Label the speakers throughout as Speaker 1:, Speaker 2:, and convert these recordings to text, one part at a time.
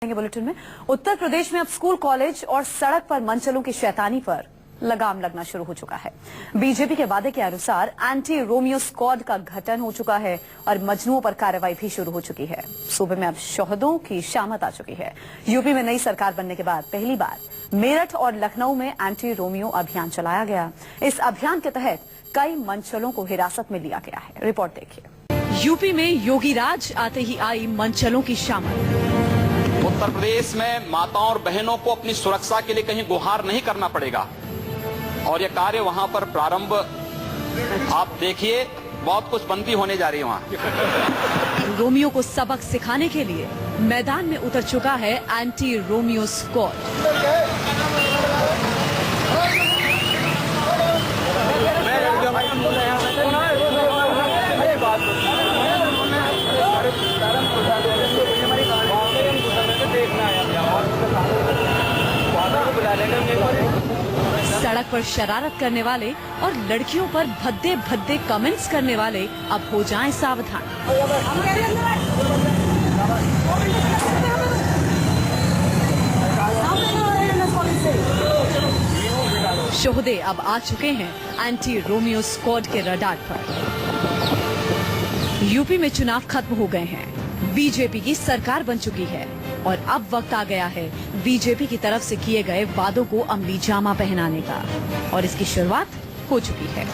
Speaker 1: Bulletin में उत्तर प्रदेश में अब स्कूल, कॉलेज और सड़क पर मनचलों की शैतानी पर लगाम लगना शुरू हो चुका है। बीजेपी के वादे के अनुसार एंटी रोमियो स्क्वाड का गठन हो चुका है और मजनुओं पर कार्रवाई भी शुरू हो चुकी है। सूबे में अब शोहदों की शामत आ चुकी है। यूपी में नई सरकार बनने के बाद पहली बार मेरठ और लखनऊ में एंटी रोमियो अभियान चलाया गया। इस अभियान के तहत कई मनचलों को हिरासत में लिया गया है। रिपोर्ट देखिए।
Speaker 2: यूपी में योगी राज आते ही आई मनचलों की शामत।
Speaker 3: उत्तर प्रदेश में माताओं और बहनों को अपनी सुरक्षा के लिए कहीं गुहार नहीं करना पड़ेगा और ये कार्य वहां पर प्रारंभ आप देखिए, बहुत कुछ बंदी होने जा रही है वहां।
Speaker 2: रोमियो को सबक सिखाने के लिए मैदान में उतर चुका है एंटी रोमियो स्क्वाड। सड़क पर शरारत करने वाले और लड़कियों पर भद्दे भद्दे कमेंट्स करने वाले अब हो जाएं सावधान। शोहदे अब आ चुके हैं एंटी रोमियो स्क्वाड के रडार पर। यूपी में चुनाव खत्म हो गए हैं, बीजेपी की सरकार बन चुकी है और अब वक्त आ गया है बीजेपी की तरफ से किए गए वादों को अमली जामा पहनाने का और इसकी शुरुआत हो चुकी है।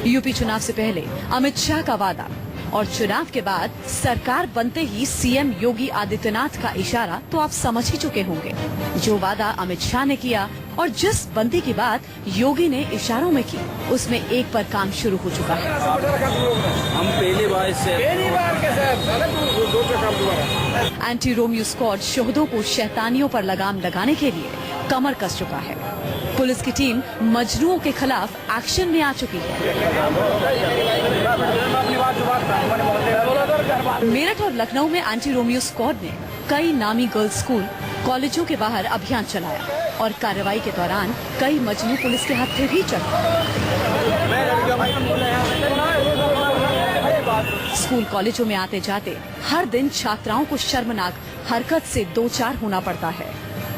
Speaker 2: यूपी चुनाव से पहले अमित शाह का वादा और चुनाव के बाद सरकार बनते ही सीएम योगी आदित्यनाथ का इशारा तो आप समझ ही चुके होंगे। जो वादा अमित शाह ने किया और जिस बंदी की बात योगी ने इशारों में की, उसमें एक पर काम शुरू हो चुका है।
Speaker 4: हम पहली बार
Speaker 2: एंटी रोमियो स्क्वाड शोहदों को शैतानियों पर लगाम लगाने के लिए कमर कस चुका है। पुलिस की टीम मजनुओं के खिलाफ एक्शन में आ चुकी है। मेरठ और लखनऊ में एंटी रोमियो स्क्वाड ने कई नामी गर्ल्स स्कूल, कॉलेजों के बाहर अभियान चलाया और कार्रवाई के दौरान कई मजनू पुलिस के हत्थे भी चढ़े। स्कूल, कॉलेजों में आते जाते हर दिन छात्राओं को शर्मनाक हरकत से दो चार होना पड़ता है।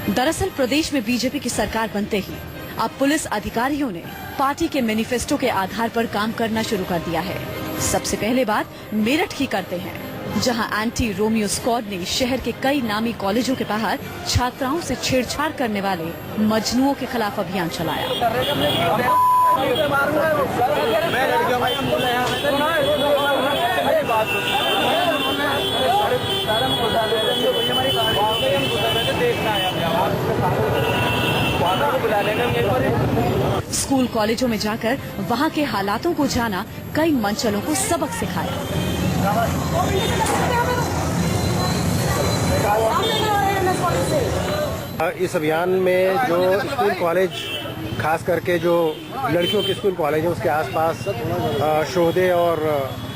Speaker 2: दरअसल प्रदेश में बीजेपी की सरकार बनते ही अब पुलिस अधिकारियों ने पार्टी के मैनिफेस्टो के आधार पर काम करना शुरू कर दिया है। सबसे पहले बात मेरठ की करते हैं, जहां एंटी रोमियो स्क्वाड ने शहर के कई नामी कॉलेजों के बाहर छात्राओं से छेड़छाड़ करने वाले मजनुओं के खिलाफ अभियान चलाया। स्कूल, कॉलेजों में जाकर वहां के हालातों को जाना, कई मनचलों को सबक सिखाया।
Speaker 5: इस अभियान में जो स्कूल, कॉलेज, खास करके जो लड़कियों के स्कूल, कॉलेज हैं उसके आसपास शोहदे और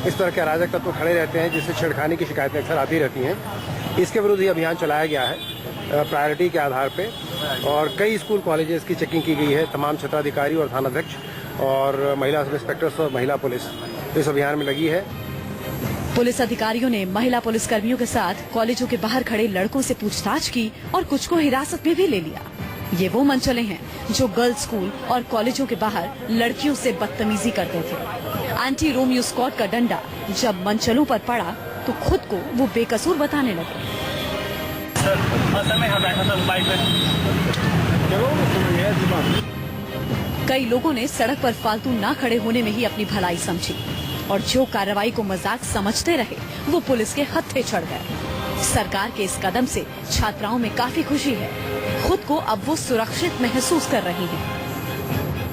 Speaker 5: इस तरह के अराजक तत्व खड़े रहते हैं, जिससे छेड़खानी की शिकायतें अक्सर आती रहती हैं। इसके विरुद्ध ये अभियान चलाया गया है प्रायोरिटी के आधार पे और कई स्कूल, कॉलेजेस की चेकिंग की गई है। तमाम क्षेत्राधिकारी और थानाध्यक्ष और महिला सब इंस्पेक्टर्स और महिला पुलिस इस अभियान में लगी है।
Speaker 2: पुलिस अधिकारियों ने महिला पुलिस कर्मियों के साथ कॉलेजों के बाहर खड़े लड़कों से पूछताछ की और कुछ को हिरासत में भी ले लिया। ये वो मनचले हैं जो गर्ल्स स्कूल और कॉलेजों के बाहर लड़कियों से बदतमीजी करते थे। एंटी रोमियो स्क्वाड का डंडा जब मनचलों पर पड़ा तो खुद को वो बेकसूर बताने लगे। कई लोगों ने सड़क पर फालतू ना खड़े होने में ही अपनी भलाई समझी और जो कार्रवाई को मजाक समझते रहे वो पुलिस के हत्थे चढ़ गए। सरकार के इस कदम से छात्राओं में काफी खुशी है। खुद को अब वो सुरक्षित महसूस कर रही हैं।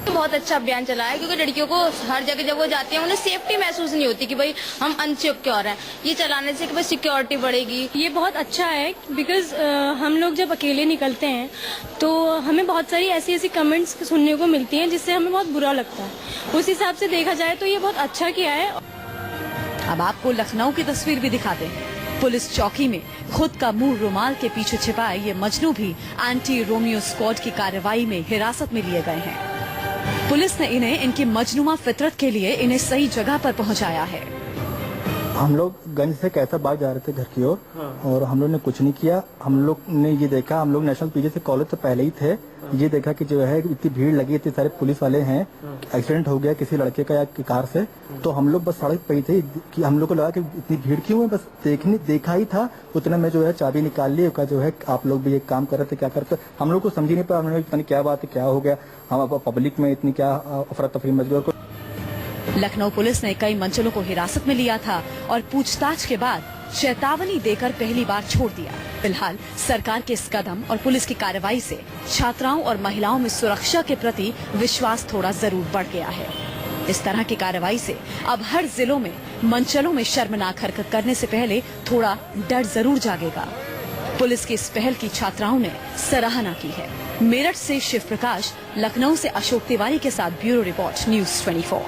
Speaker 6: बहुत अच्छा अभियान चला है, क्योंकि लड़कियों को हर जगह जब वो जाती हैं उन्हें सेफ्टी महसूस नहीं होती कि भाई हम अनसिक्योर हैं। ये चलाने से कि भाई सिक्योरिटी बढ़ेगी।
Speaker 7: ये बहुत अच्छा है बिकॉज हम लोग जब अकेले निकलते हैं तो हमें बहुत सारी ऐसी कमेंट्स सुनने को मिलती हैं जिससे हमें बहुत बुरा लगता है। उस हिसाब से देखा जाए तो ये बहुत अच्छा किया है।
Speaker 2: अब आपको लखनऊ की तस्वीर भी दिखाते हैं। पुलिस चौकी में खुद का मुंह रुमाल के पीछे छिपाए ये मजनू भी एंटी रोमियो स्क्वाड की कार्रवाई में हिरासत में लिए गए हैं। पुलिस ने इन्हें इनकी मजनुमा फितरत के लिए इन्हें सही जगह पर पहुंचाया है।
Speaker 8: हम लोग गंज से कैसा बाहर जा रहे थे घर की ओर और हम लोग ने कुछ नहीं किया। हम लोग ने ये देखा, हम लोग नेशनल पीजी से कॉलेज से पहले ही थे, ये देखा कि जो है इतनी भीड़ लगी, इतने सारे पुलिस वाले हैं, एक्सीडेंट हो गया किसी लड़के का या कार से। तो हम लोग बस सड़क पे ही थे कि हम लोग को लगा कि इतनी भीड़ क्यों है, बस देखा ही था। उतने में जो है चाबी निकाल ली, जो है आप लोग भी एक काम कर रहे थे, क्या करते हम लोग को समझ नहीं पाया। हमने पता नहीं क्या बात है, क्या हो गया, हम पब्लिक में इतनी क्या अफरा तफरी मच गई।
Speaker 2: लखनऊ पुलिस ने कई मंचलों को हिरासत में लिया था और पूछताछ के बाद चेतावनी देकर पहली बार छोड़ दिया। फिलहाल सरकार के इस कदम और पुलिस की कार्रवाई से छात्राओं और महिलाओं में सुरक्षा के प्रति विश्वास थोड़ा जरूर बढ़ गया है। इस तरह की कार्रवाई से अब हर जिलों में मंचलों में शर्मनाक हरकत करने से पहले थोड़ा डर जरूर जागेगा। पुलिस की इस पहल की छात्राओं ने सराहना की है। मेरठ से शिव प्रकाश, लखनऊ से अशोक तिवारी के साथ ब्यूरो रिपोर्ट, न्यूज़ 24।